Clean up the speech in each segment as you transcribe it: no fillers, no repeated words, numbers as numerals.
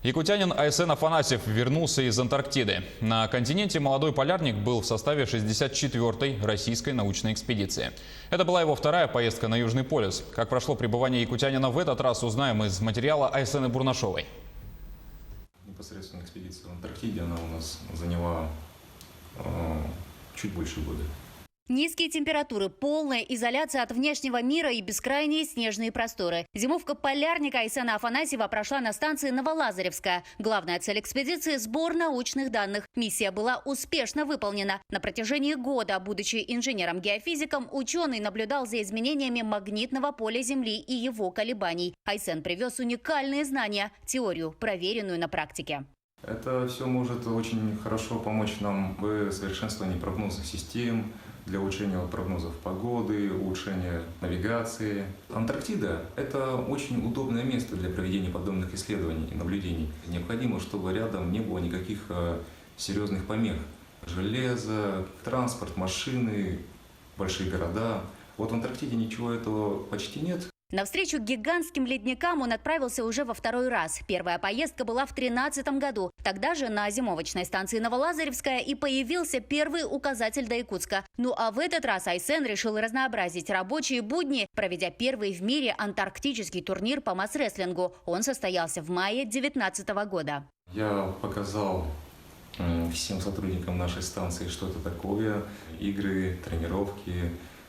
Якутянин Айсен Афанасьев вернулся из Антарктиды. На континенте молодой полярник был в составе 64-й российской научной экспедиции. Это была его вторая поездка на Южный полюс. Как прошло пребывание якутянина в этот раз, узнаем из материала Айсены Бурнашовой. Непосредственно экспедиция в Антарктиде, она у нас заняла чуть больше года. Низкие температуры, полная изоляция от внешнего мира и бескрайние снежные просторы. Зимовка полярника Айсена Афанасьева прошла на станции Новолазаревская. Главная цель экспедиции – сбор научных данных. Миссия была успешно выполнена. На протяжении года, будучи инженером-геофизиком, ученый наблюдал за изменениями магнитного поля Земли и его колебаний. Айсен привез уникальные знания, теорию, проверенную на практике. Это все может очень хорошо помочь нам в совершенствовании прогнозных систем, для улучшения прогнозов погоды, улучшения навигации. Антарктида – это очень удобное место для проведения подобных исследований и наблюдений. Необходимо, чтобы рядом не было никаких серьезных помех. Железо, транспорт, машины, большие города. Вот в Антарктиде ничего этого почти нет. На встречу к гигантским ледникам он отправился уже во второй раз. Первая поездка была в 2013 году. Тогда же на зимовочной станции Новолазаревская и появился первый указатель до Якутска. Ну а в этот раз Айсен решил разнообразить рабочие будни, проведя первый в мире антарктический турнир по масс-рестлингу. Он состоялся в мае 2019 года. Я показал всем сотрудникам нашей станции, что это такое. Игры, тренировки.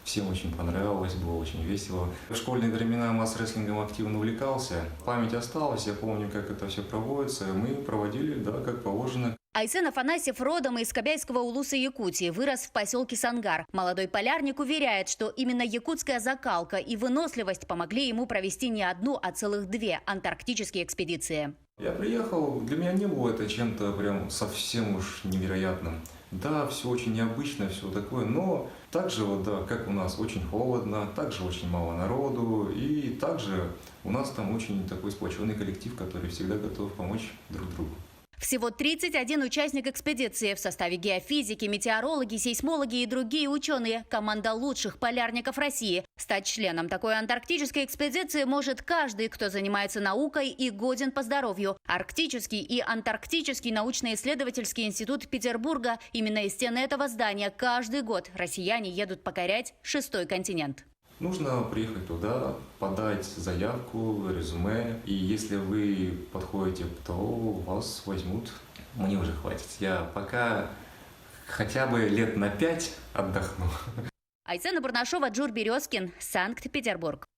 Всем очень понравилось, было очень весело. В школьные времена масс-рестлингом активно увлекался. Память осталась, я помню, как это все проводится. Мы проводили, да, как положено. Айсен Афанасьев родом из Кобяйского улуса Якутии, вырос в поселке Сангар. Молодой полярник уверяет, что именно якутская закалка и выносливость помогли ему провести не одну, а целых две антарктические экспедиции. Я приехал, для меня не было это чем-то прям совсем уж невероятным. Да, все очень необычно, все такое, но также, вот, да, как у нас, очень холодно, также очень мало народу, и также у нас там очень такой сплоченный коллектив, который всегда готов помочь друг другу. Всего 31 участник экспедиции в составе геофизики, метеорологи, сейсмологи и другие ученые. Команда лучших полярников России. Стать членом такой антарктической экспедиции может каждый, кто занимается наукой и годен по здоровью. Арктический и Антарктический научно-исследовательский институт Петербурга. Именно из стены этого здания каждый год россияне едут покорять 6-й континент. Нужно приехать туда, подать заявку, резюме. И если вы подходите, то вас возьмут. Мне уже хватит. Я пока хотя бы лет на 5 отдохну. Айсена Бурнашова, Джур Березкин, Санкт-Петербург.